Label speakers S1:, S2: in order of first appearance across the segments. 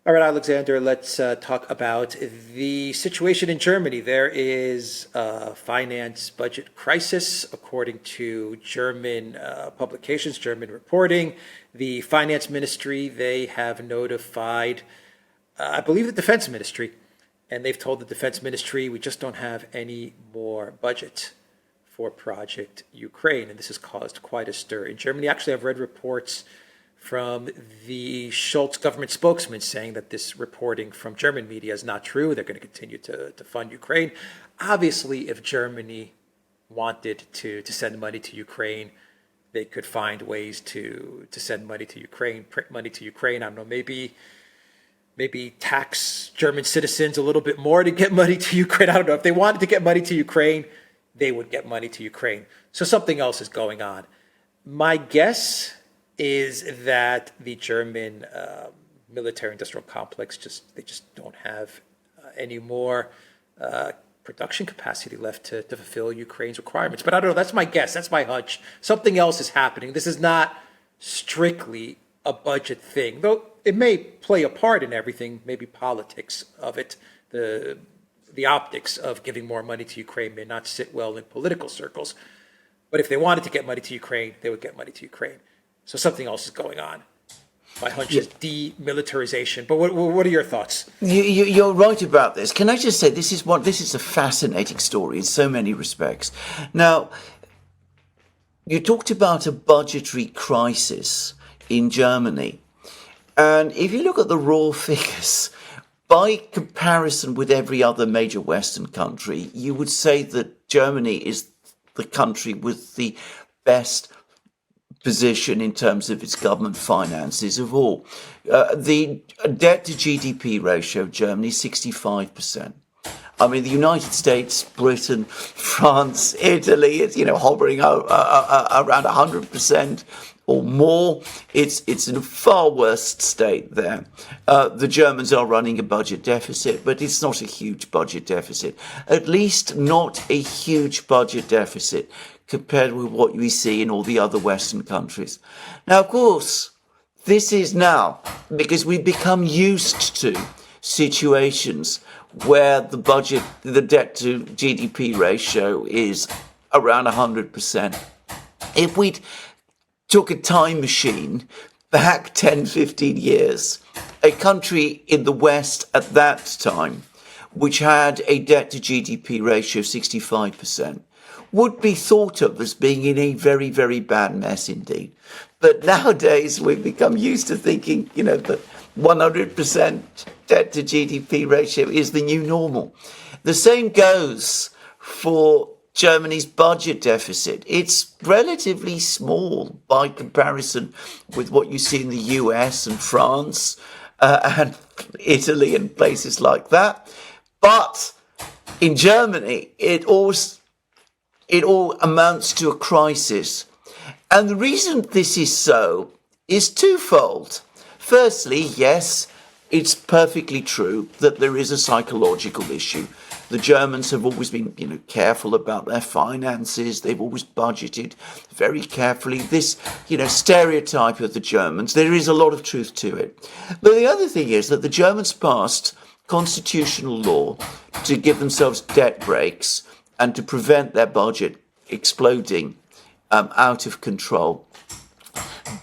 S1: All right, Alexander, let's talk about the situation in Germany. There is a finance budget crisis, according to German publications, German reporting. The finance ministry, they have notified, I believe, the defense ministry, and they've told the defense ministry, we just don't have any more budget for Project Ukraine. And this has caused quite a stir in Germany. Actually, I've read reports from the Schultz government spokesman saying that this reporting from German media is not true. They're going to continue to fund Ukraine. Obviously, if Germany wanted to send money to Ukraine, they could find ways to send money to Ukraine, print money to Ukraine. I don't know, maybe tax German citizens a little bit more to get money to Ukraine. I don't know. If they wanted to get money to Ukraine, they would get money to Ukraine. So something else is going on. My guess is that the German military-industrial complex they just don't have any more production capacity left to fulfill Ukraine's requirements. But I don't know. That's my guess. That's my hunch. Something else is happening. This is not strictly a budget thing, though it may play a part in everything. Maybe politics of it, the optics of giving more money to Ukraine may not sit well in political circles. But if they wanted to get money to Ukraine, they would get money to Ukraine. So something else is going on. My hunch is demilitarization. But what are your thoughts?
S2: You're right about this. Can I just say this is a fascinating story in so many respects. Now, you talked about a budgetary crisis in Germany. And if you look at the raw figures, by comparison with every other major Western country, you would say that Germany is the country with the best position in terms of its government finances of all. The debt to GDP ratio of Germany is 65%. I mean, the United States, Britain, France, Italy, it's, hovering around 100% or more. It's in a far worse state there. The Germans are running a budget deficit, but it's not a huge budget deficit. At least not a huge budget deficit compared with what we see in all the other Western countries. Now, of course, this is now because we've become used to situations where the debt to GDP ratio is around 100%. If we'd took a time machine back 10, 15 years, a country in the West at that time, which had a debt to GDP ratio of 65%, would be thought of as being in a very, very bad mess indeed. But nowadays we've become used to thinking, that 100% debt to GDP ratio is the new normal. The same goes for Germany's budget deficit. It's relatively small by comparison with what you see in the US and France and Italy and places like that. But in Germany, it all amounts to a crisis. And the reason this is so is twofold. Firstly, yes, it's perfectly true that there is a psychological issue. The Germans have always been, careful about their finances. They've always budgeted very carefully. This, stereotype of the Germans, there is a lot of truth to it. But the other thing is that the Germans passed constitutional law to give themselves debt breaks and to prevent their budget exploding out of control.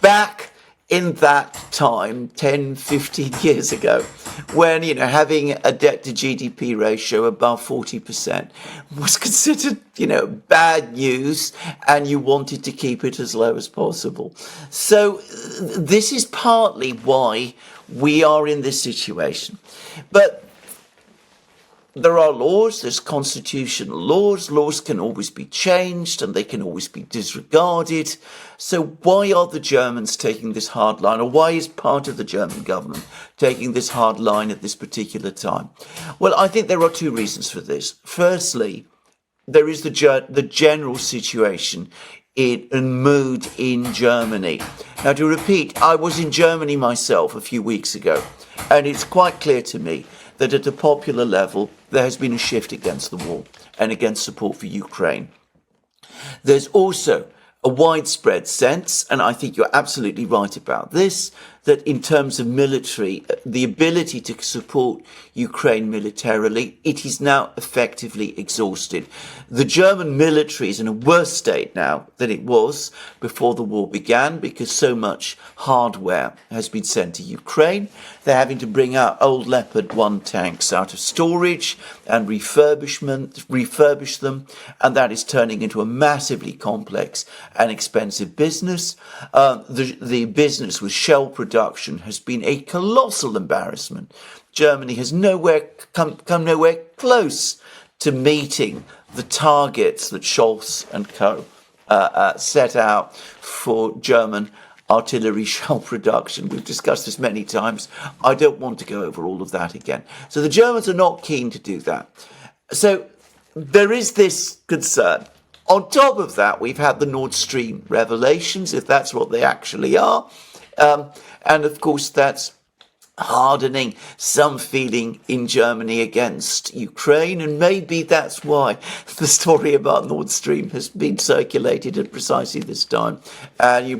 S2: Back in that time, 10, 15 years ago, when, having a debt to GDP ratio above 40% was considered, bad news, and you wanted to keep it as low as possible. So this is partly why we are in this situation. But there are laws, there's constitutional laws. Laws can always be changed and they can always be disregarded. So why are the Germans taking this hard line, or why is part of the German government taking this hard line at this particular time? Well, I think there are two reasons for this. Firstly, there is the general situation and mood in Germany. Now, to repeat, I was in Germany myself a few weeks ago, and it's quite clear to me that at a popular level, there has been a shift against the war and against support for Ukraine. There's also a widespread sense, and I think you're absolutely right about this, that in terms of military, the ability to support Ukraine militarily, it is now effectively exhausted. The German military is in a worse state now than it was before the war began because so much hardware has been sent to Ukraine. They're having to bring out old Leopard 1 tanks out of storage and refurbish them, and that is turning into a massively complex and expensive business. The business with shell production has been a colossal embarrassment. Germany has come nowhere close to meeting the targets that Scholz and co. Set out for German artillery shell production. We've discussed this many times. I don't want to go over all of that again. So the Germans are not keen to do that. So there is this concern. On top of that, we've had the Nord Stream revelations, if that's what they actually are. And of course, that's hardening some feeling in Germany against Ukraine, and maybe that's why the story about Nord Stream has been circulated at precisely this time.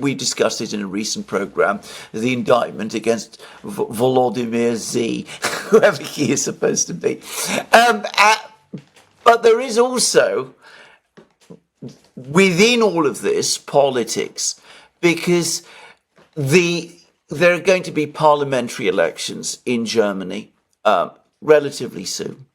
S2: We discussed it in a recent programme, the indictment against Volodymyr Z, whoever he is supposed to be. But there is also, within all of this, politics, because there are going to be parliamentary elections in Germany relatively soon.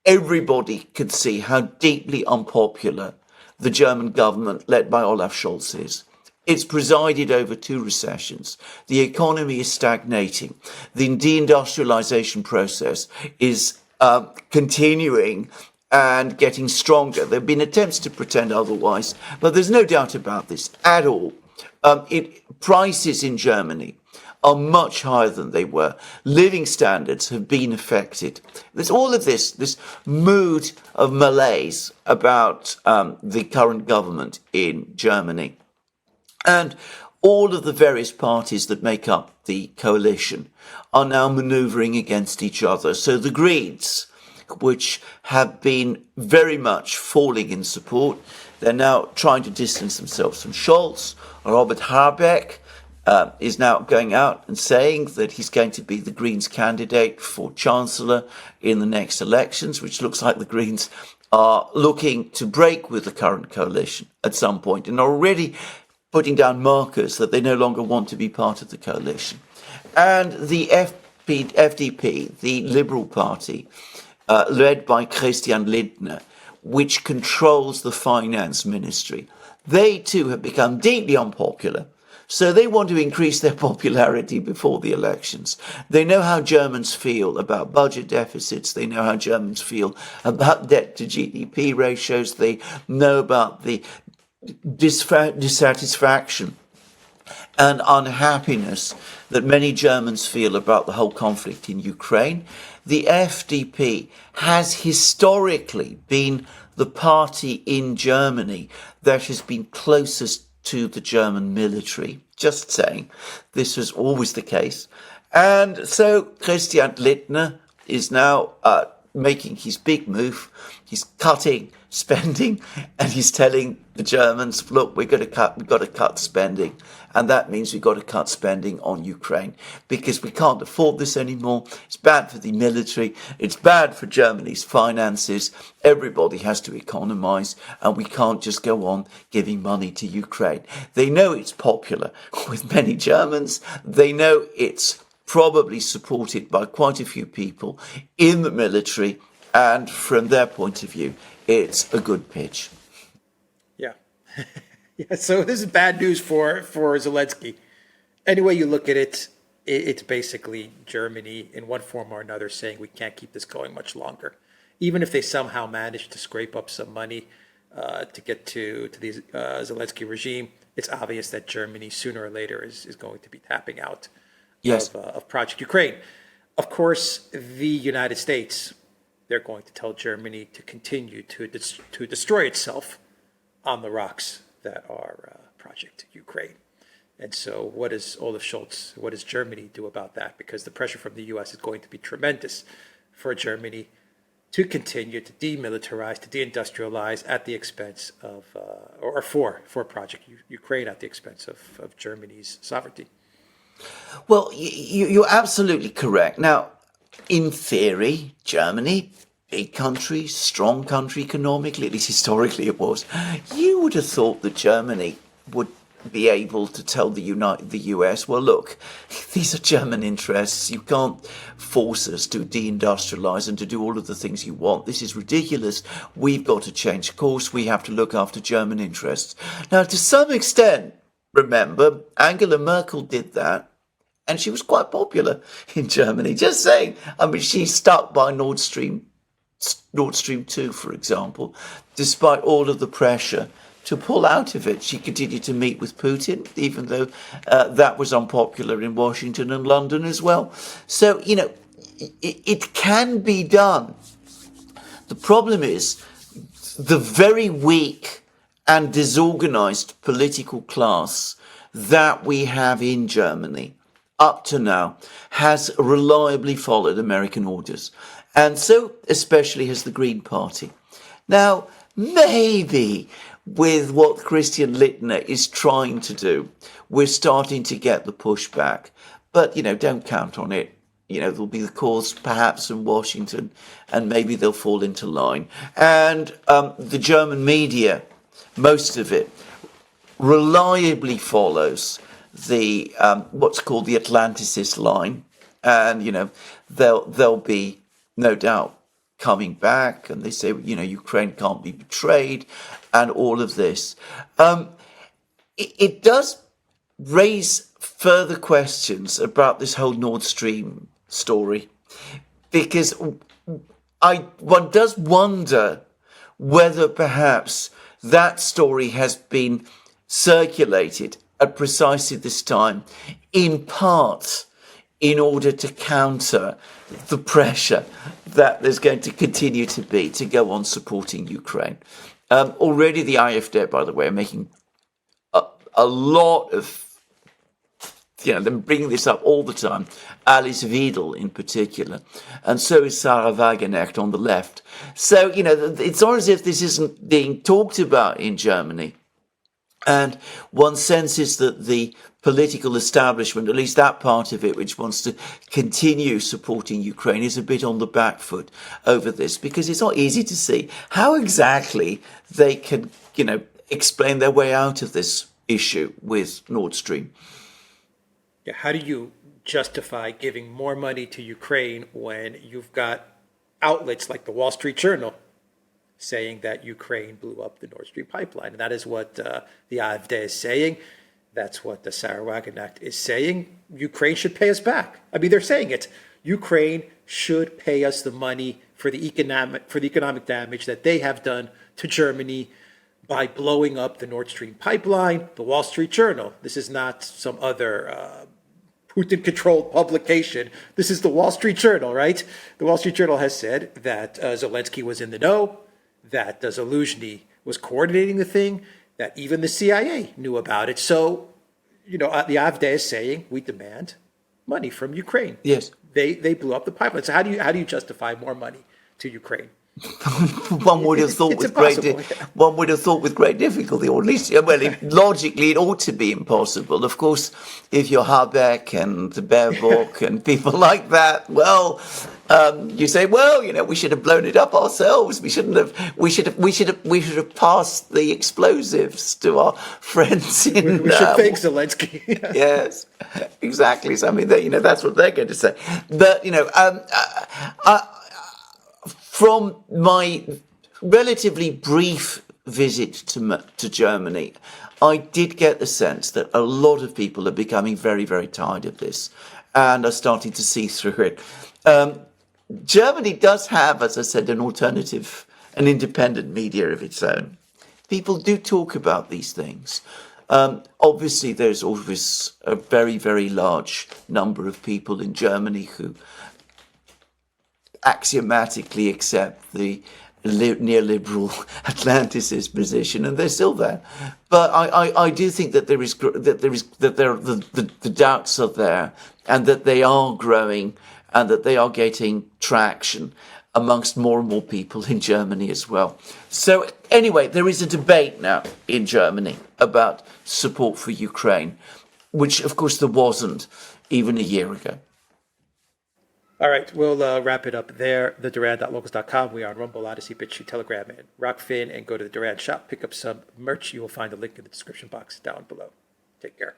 S2: Everybody could see how deeply unpopular the German government led by Olaf Scholz is. It's presided over 2 recessions. The economy is stagnating. The deindustrialization process is continuing and getting stronger. There have been attempts to pretend otherwise, but there's no doubt about this at all. Prices in Germany are much higher than they were. Living standards have been affected. There's all of this mood of malaise about the current government in Germany. And all of the various parties that make up the coalition are now manoeuvring against each other. So the Greens, which have been very much falling in support, they're now trying to distance themselves from Scholz. Robert Habeck is now going out and saying that he's going to be the Greens' candidate for Chancellor in the next elections, which looks like the Greens are looking to break with the current coalition at some point and are already putting down markers that they no longer want to be part of the coalition. And the FDP, the Liberal Party, led by Christian Lindner, which controls the finance ministry, they too have become deeply unpopular. So they want to increase their popularity before the elections. They know how Germans feel about budget deficits. They know how Germans feel about debt to GDP ratios. They know about the dissatisfaction and unhappiness that many Germans feel about the whole conflict in Ukraine. The FDP has historically been the party in Germany that has been closest to the German military. Just saying, this was always the case. And so Christian Lindner is now making his big move. He's cutting spending, and he's telling the Germans, look, we've got to cut spending. And that means we've got to cut spending on Ukraine because we can't afford this anymore. It's bad for the military. It's bad for Germany's finances. Everybody has to economize, and we can't just go on giving money to Ukraine. They know it's popular with many Germans. They know it's probably supported by quite a few people in the military. And from their point of view, it's a good pitch.
S1: Yeah. Yeah, so this is bad news for Zelensky. Any way you look at it, it's basically Germany in one form or another saying we can't keep this going much longer. Even if they somehow manage to scrape up some money to get to the Zelensky regime, it's obvious that Germany sooner or later is going to be tapping out of Project Ukraine. Of course, the United States, they're going to tell Germany to continue to destroy itself on the rocks that are Project Ukraine. And so what does Olaf Scholz, what does Germany do about that? Because the pressure from the US is going to be tremendous for Germany to continue to demilitarize, to deindustrialize at the expense of, or for Project Ukraine at the expense of Germany's sovereignty.
S2: Well, you're absolutely correct. Now, in theory, Germany, big country, strong country economically, at least historically it was, you would have thought that Germany would be able to tell the US, well, look, these are German interests. You can't force us to deindustrialize and to do all of the things you want. This is ridiculous. We've got to change course. We have to look after German interests. Now, to some extent, remember, Angela Merkel did that. And she was quite popular in Germany. Just saying. I mean, she stuck by Nord Stream 2, for example, despite all of the pressure to pull out of it. She continued to meet with Putin, even though that was unpopular in Washington and London as well. So, it can be done. The problem is the very weak and disorganized political class that we have in Germany up to now has reliably followed American orders. And so especially has the Green Party. Now, maybe with what Christian Lindner is trying to do, we're starting to get the pushback. But, don't count on it. There'll be the calls perhaps in Washington, and maybe they'll fall into line. And the German media, most of it, reliably follows the what's called the Atlanticist line, and they'll be no doubt coming back, and they say Ukraine can't be betrayed, and all of this. It does raise further questions about this whole Nord Stream story, because one does wonder whether perhaps that story has been circulated at precisely this time, in part in order to counter the pressure that there's going to continue to be to go on supporting Ukraine. Already the AfD, by the way, are making a lot of, they're bringing this up all the time, Alice Weidel in particular, and so is Sarah Wagenknecht on the left. So, it's not as if this isn't being talked about in Germany. And one senses that the political establishment, at least that part of it, which wants to continue supporting Ukraine, is a bit on the back foot over this, because it's not easy to see how exactly they can, explain their way out of this issue with Nord Stream.
S1: Yeah, how do you justify giving more money to Ukraine when you've got outlets like the Wall Street Journal saying that Ukraine blew up the Nord Stream pipeline? And that is what the AfD is saying. That's what the Sarah Wagenknecht is saying. Ukraine should pay us back. I mean, they're saying it. Ukraine should pay us the money for the economic damage that they have done to Germany by blowing up the Nord Stream pipeline. The Wall Street Journal. This is not some other Putin-controlled publication. This is the Wall Street Journal, right? The Wall Street Journal has said that Zelensky was in the know, that Zaluzhny was coordinating the thing, that even the CIA knew about it. So, the AfD is saying we demand money from Ukraine.
S2: Yes,
S1: they blew up the pipeline. So how do you justify more money to Ukraine?
S2: One would have thought with great difficulty, or at least, logically it ought to be impossible. Of course, if you're Habeck and Baerbock and people like that, well, you say, we should have blown it up ourselves. We should have passed the explosives to our friends in.
S1: We should thank Zelensky.
S2: Yes, exactly. So that's what they're going to say. But from my relatively brief visit to Germany, I did get the sense that a lot of people are becoming very, very tired of this and are starting to see through it. Germany does have, as I said, an independent media of its own. People do talk about these things. Obviously, there's always a very, very large number of people in Germany who axiomatically accept the neoliberal Atlanticist position, and they're still there. But I do think that there are the doubts are there, and that they are growing, and that they are getting traction amongst more and more people in Germany as well. So anyway, there is a debate now in Germany about support for Ukraine. which of course there wasn't even a year ago.
S1: All right, we'll wrap it up there. The Duran.locals.com. We are on Rumble, Odyssey, BitChute, Telegram, and Rockfin. And go to the Duran shop, pick up some merch. You will find a link in the description box down below. Take care.